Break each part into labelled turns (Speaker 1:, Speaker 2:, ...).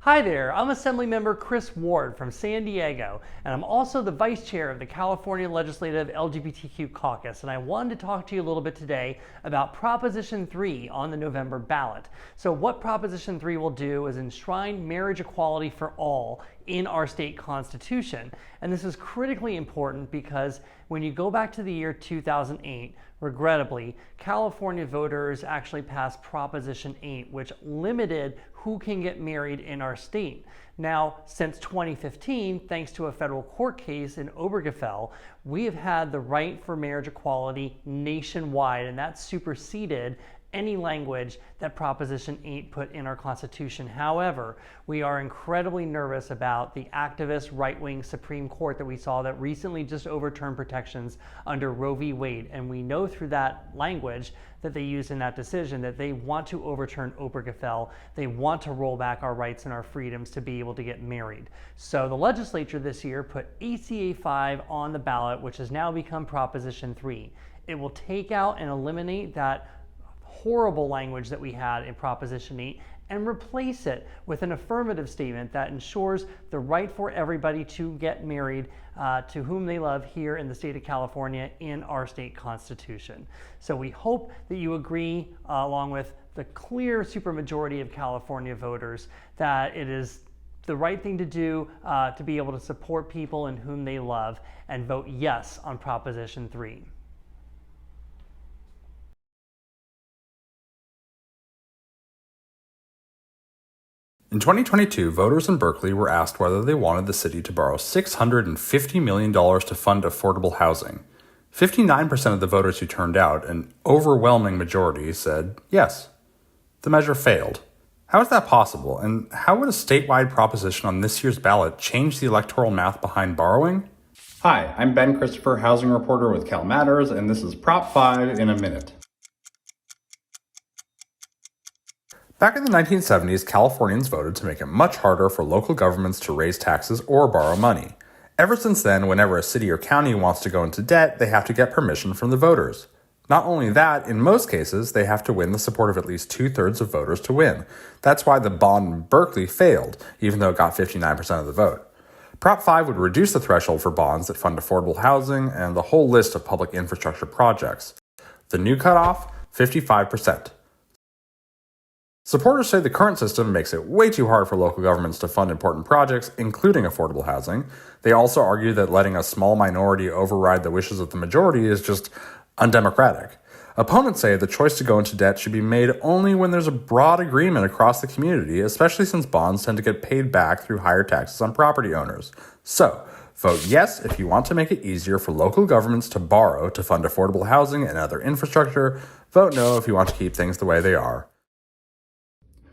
Speaker 1: Hi there, I'm Assemblymember Chris Ward from San Diego, and I'm also the Vice Chair of the California Legislative LGBTQ Caucus, and I wanted to talk to you a little bit today about Proposition 3 on the November ballot. So what Proposition 3 will do is enshrine marriage equality for all in our state constitution. And this is critically important because when you go back to the year 2008, regrettably, California voters actually passed Proposition 8, which limited who can get married in our state. Now, since 2015, thanks to a federal court case in Obergefell, we have had the right for marriage equality nationwide, and that superseded any language that Proposition 8 put in our Constitution. However, we are incredibly nervous about the activist right-wing Supreme Court that we saw that recently just overturned protections under Roe v. Wade. And we know through that language that they used in that decision that they want to overturn Obergefell. They want to roll back our rights and our freedoms to be able to get married. So the legislature this year put ACA 5 on the ballot, which has now become Proposition 3. It will take out and eliminate that horrible language that we had in Proposition 8 and replace it with an affirmative statement that ensures the right for everybody to get married to whom they love here in the state of California in our state constitution. So we hope that you agree, along with the clear supermajority of California voters, that it is the right thing to do to be able to support people in whom they love, and vote yes on Proposition 3.
Speaker 2: In 2022, voters in Berkeley were asked whether they wanted the city to borrow $650 million to fund affordable housing. 59% of the voters who turned out, an overwhelming majority, said yes. The measure failed. How is that possible, and how would a statewide proposition on this year's ballot change the electoral math behind borrowing?
Speaker 3: Hi, I'm Ben Christoper, housing reporter with Cal Matters, and this is Prop 5 in a minute.
Speaker 2: Back in the 1970s, Californians voted to make it much harder for local governments to raise taxes or borrow money. Ever since then, whenever a city or county wants to go into debt, they have to get permission from the voters. Not only that, in most cases, they have to win the support of at least 2/3 of voters to win. That's why the bond in Berkeley failed, even though it got 59% of the vote. Prop 5 would reduce the threshold for bonds that fund affordable housing and the whole list of public infrastructure projects. The new cutoff, 55%. Supporters say the current system makes it way too hard for local governments to fund important projects, including affordable housing. They also argue that letting a small minority override the wishes of the majority is just undemocratic. Opponents say the choice to go into debt should be made only when there's a broad agreement across the community, especially since bonds tend to get paid back through higher taxes on property owners. So, vote yes if you want to make it easier for local governments to borrow to fund affordable housing and other infrastructure. Vote no if you want to keep things the way they are.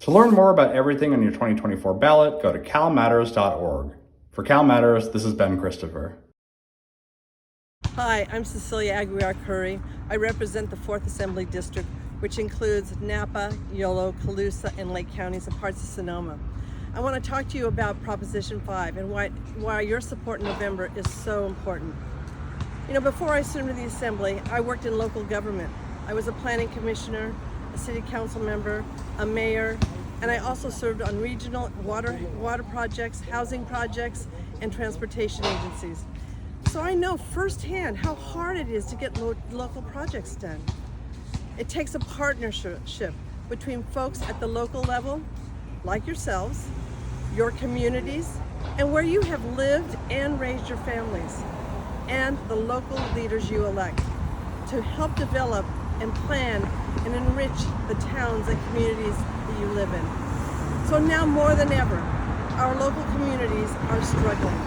Speaker 3: To learn more about everything on your 2024 ballot, go to calmatters.org. For Cal Matters, this is Ben Christoper.
Speaker 4: Hi, I'm Cecilia Aguiar-Curry. I represent the 4th Assembly District, which includes Napa, Yolo, Colusa, and Lake counties and parts of Sonoma. I want to talk to you about Proposition 5 and why your support in November is so important. You know, before I served in the Assembly, I worked in local government. I was a planning commissioner, a city council member, a mayor, and I also served on regional water projects, housing projects, and transportation agencies. So I know firsthand how hard it is to get local projects done. It takes a partnership between folks at the local level, like yourselves, your communities, and where you have lived and raised your families, and the local leaders you elect to help develop and plan and enrich the towns and communities that you live in. So now more than ever, our local communities are struggling.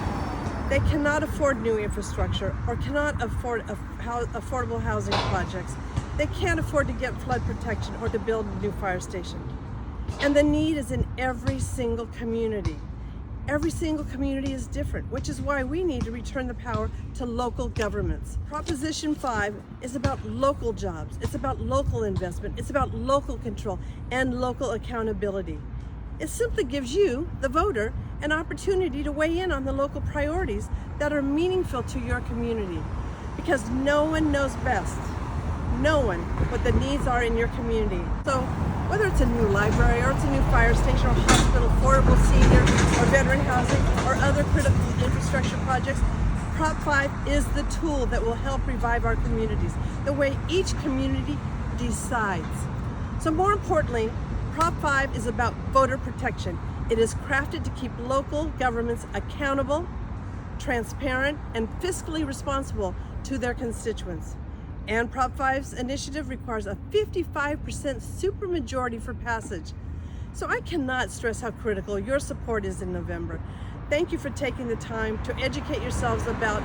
Speaker 4: They cannot afford new infrastructure or cannot afford affordable housing projects. They can't afford to get flood protection or to build a new fire station. And the need is in every single community. Every single community is different, which is why we need to return the power to local governments. Proposition 5 is about local jobs. It's about local investment. It's about local control and local accountability. It simply gives you, the voter, an opportunity to weigh in on the local priorities that are meaningful to your community. Because no one knows best. no one what the needs are in your community. So whether it's a new library or it's a new fire station or hospital, affordable senior or veteran housing or other critical infrastructure projects, Prop 5 is the tool that will help revive our communities the way each community decides. So more importantly, Prop 5 is about voter protection. It is crafted to keep local governments accountable, transparent, and fiscally responsible to their constituents. And Prop 5's initiative requires a 55% supermajority for passage. So I cannot stress how critical your support is in November. Thank you for taking the time to educate yourselves about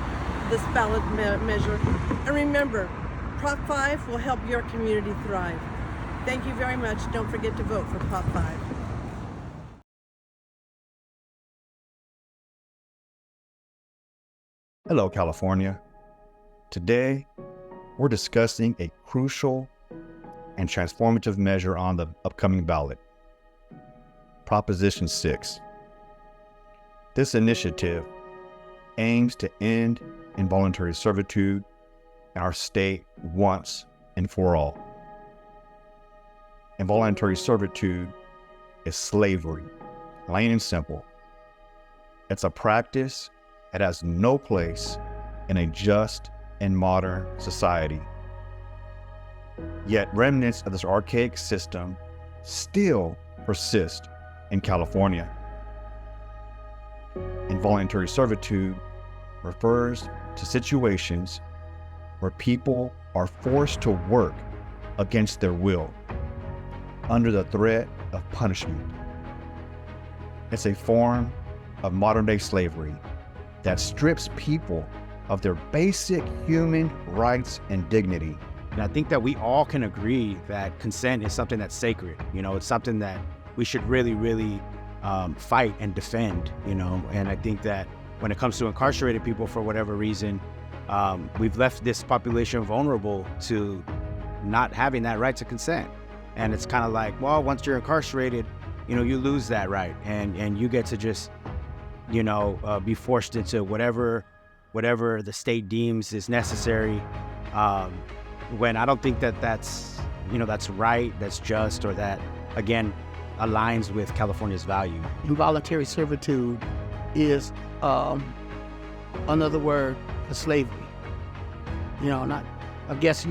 Speaker 4: this ballot measure. And remember, Prop 5 will help your community thrive. Thank you very much. Don't forget to vote for Prop 5.
Speaker 5: Hello, California. Today, we're discussing a crucial and transformative measure on the upcoming ballot, Proposition 6. This initiative aims to end involuntary servitude in our state once and for all. Involuntary servitude is slavery, plain and simple. It's a practice that has no place in a just and modern society. Yet remnants of this archaic system still persist in California. Involuntary servitude refers to situations where people are forced to work against their will under the threat of punishment. It's a form of modern-day slavery that strips people of their basic human rights and dignity.
Speaker 6: And I think that we all can agree that consent is something that's sacred. It's something that we should really fight and defend, And I think that when it comes to incarcerated people, for whatever reason, we've left this population vulnerable to not having that right to consent. And it's kind of like, well, once you're incarcerated, you lose that right. And you get to just, be forced into whatever the state deems is necessary. When I don't think that's right, that's just, or that, again, aligns with California's value.
Speaker 7: Involuntary servitude is another word for slavery. I guess,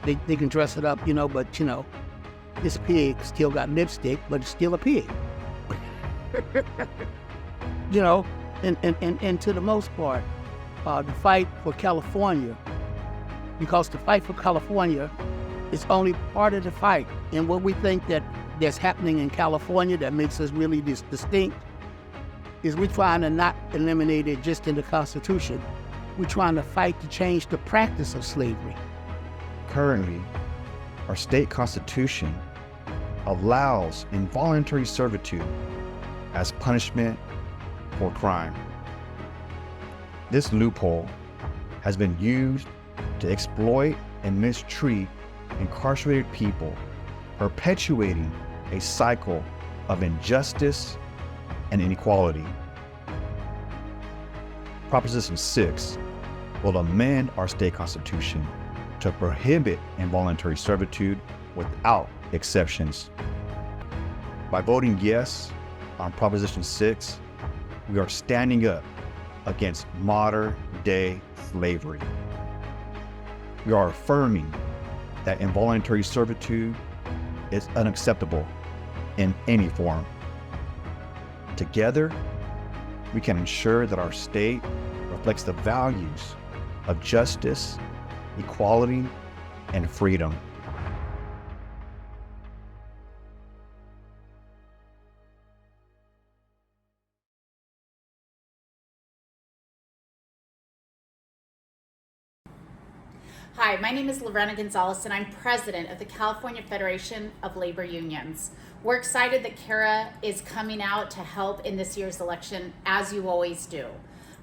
Speaker 7: they can dress it up, but, this pig still got lipstick, but it's still a pig. And to the most part, the fight for California, because the fight for California is only part of the fight. And what we think that's happening in California that makes us really distinct is we're trying to not eliminate it just in the Constitution. We're trying to fight to change the practice of slavery.
Speaker 5: Currently, our state constitution allows involuntary servitude as punishment for crime. This loophole has been used to exploit and mistreat incarcerated people, perpetuating a cycle of injustice and inequality. Proposition 6 will amend our state constitution to prohibit involuntary servitude without exceptions. By voting yes on Proposition 6, we are standing up against modern-day slavery. We are affirming that involuntary servitude is unacceptable in any form. Together, we can ensure that our state reflects the values of justice, equality, and freedom.
Speaker 8: Hi, my name is Lorena Gonzalez, and I'm president of the California Federation of Labor Unions. We're excited that CARA is coming out to help in this year's election, as you always do.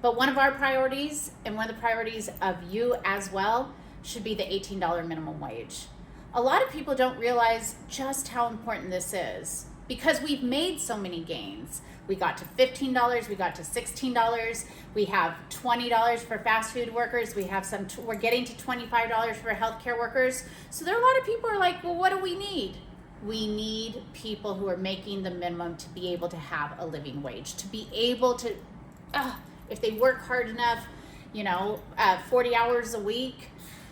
Speaker 8: But one of our priorities, and one of the priorities of you as well, should be the $18 minimum wage. A lot of people don't realize just how important this is. because we've made so many gains. We got to $15, we got to $16, we have $20 for fast food workers, we have we're getting to $25 for healthcare workers. So there are a lot of people who are like, well, what do we need? We need people who are making the minimum to be able to have a living wage, to be able to, if they work hard enough, 40 hours a week,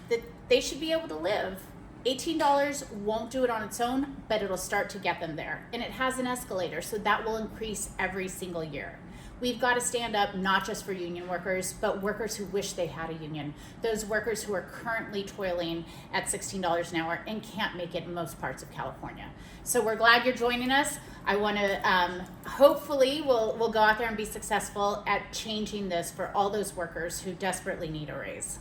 Speaker 8: that they should be able to live. $18 won't do it on its own, but it'll start to get them there. And it has an escalator, so that will increase every single year. We've got to stand up not just for union workers, but workers who wish they had a union. Those workers who are currently toiling at $16 an hour and can't make it in most parts of California. So we're glad you're joining us. I want to, hopefully we'll go out there and be successful at changing this for all those workers who desperately need a raise.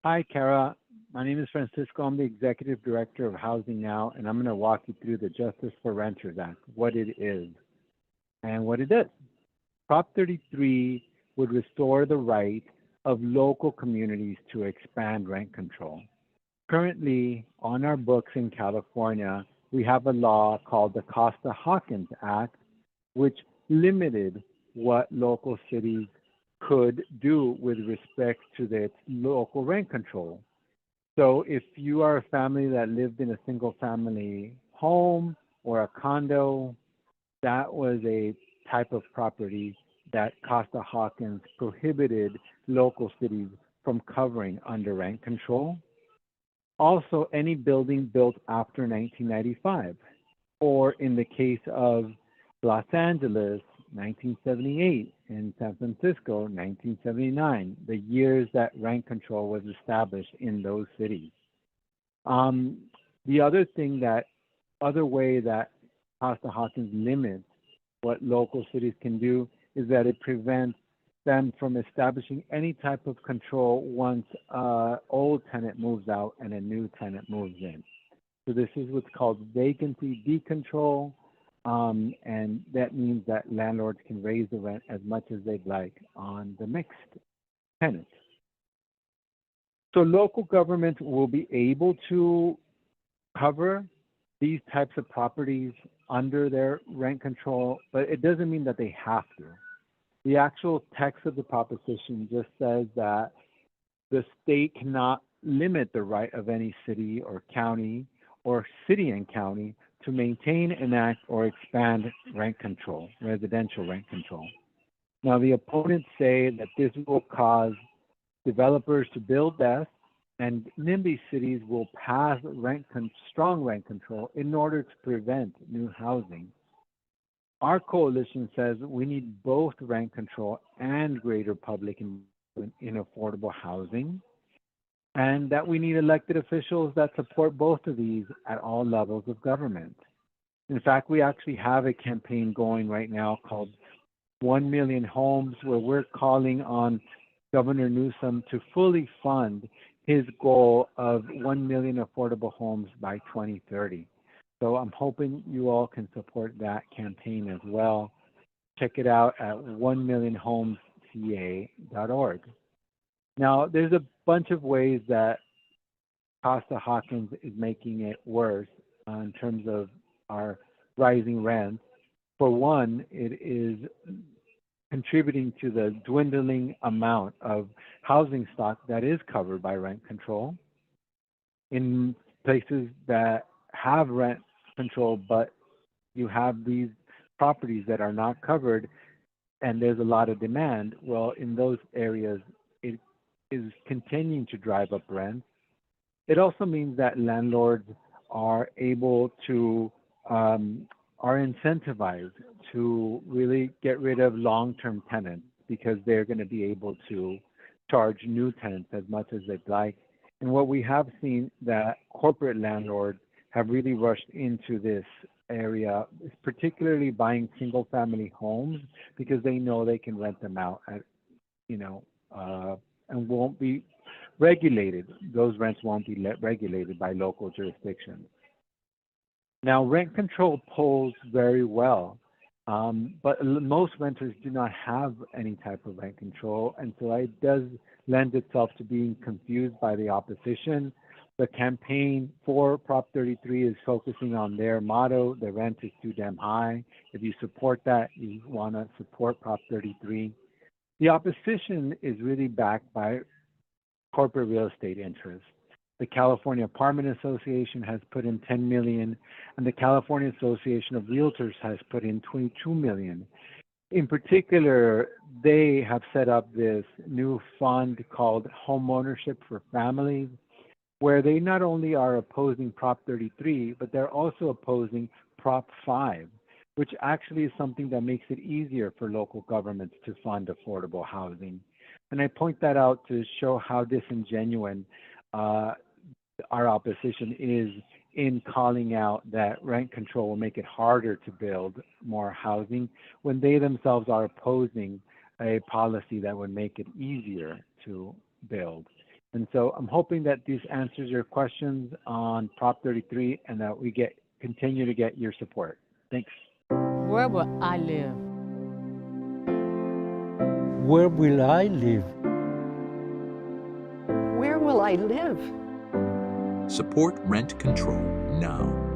Speaker 9: Hi, CARA. My name is Francisco. I'm the Executive Director of Housing Now, and I'm going to walk you through the Justice for Renters Act, what it is and what it does. Prop 33 would restore the right of local communities to expand rent control. Currently, on our books in California, we have a law called the Costa-Hawkins Act, which limited what local cities could do with respect to its local rent control. So if you are a family that lived in a single family home or a condo, that was a type of property that Costa-Hawkins prohibited local cities from covering under rent control. Also, any building built after 1995, or in the case of Los Angeles, 1978, and San Francisco, 1979, the years that rent control was established in those cities. The other way that Costa-Hawkins limits what local cities can do is that it prevents them from establishing any type of control once an old tenant moves out and a new tenant moves in. So this is what's called vacancy decontrol. And that means that landlords can raise the rent as much as they'd like on the mixed tenants. So local governments will be able to cover these types of properties under their rent control, but it doesn't mean that they have to. The actual text of the proposition just says that the state cannot limit the right of any city or county or city and county to maintain, enact, or expand rent control, residential rent control. Now, the opponents say that this will cause developers to build less, and NIMBY cities will pass strong rent control in order to prevent new housing. Our coalition says we need both rent control and greater public investment in affordable housing, and that we need elected officials that support both of these at all levels of government. In fact, we actually have a campaign going right now called 1 Million Homes, where we're calling on Governor Newsom to fully fund his goal of 1 million affordable homes by 2030. So I'm hoping you all can support that campaign as well. Check it out at 1millionhomesca.org. Now, there's a bunch of ways that Costa-Hawkins is making it worse in terms of our rising rents. For one, it is contributing to the dwindling amount of housing stock that is covered by rent control. In places that have rent control, but you have these properties that are not covered and there's a lot of demand, well, in those areas, it is continuing to drive up rents. It also means that landlords are able to, are incentivized to really get rid of long-term tenants because they're going to be able to charge new tenants as much as they'd like. And what we have seen that corporate landlords have really rushed into this area, particularly buying single-family homes because they know they can rent them out at, and won't be regulated. Those rents won't be regulated by local jurisdictions. Now, rent control polls very well But most renters do not have any type of rent control, and so it does lend itself to being confused by the opposition. The campaign for Prop 33 is focusing on their motto, the rent is too damn high. If you support that, you want to support Prop 33. The opposition is really backed by corporate real estate interests. The California Apartment Association has put in $10 million, and the California Association of Realtors has put in $22 million. In particular, they have set up this new fund called Homeownership for Families, where they not only are opposing Prop 33, but they're also opposing Prop 5, which actually is something that makes it easier for local governments to fund affordable housing. And I point that out to show how disingenuous our opposition is in calling out that rent control will make it harder to build more housing when they themselves are opposing a policy that would make it easier to build. And so I'm hoping that this answers your questions on Prop 33 and that we continue to get your support. Thanks.
Speaker 10: Where will I live?
Speaker 11: Where will I live?
Speaker 12: Where will I live?
Speaker 13: Support rent control now.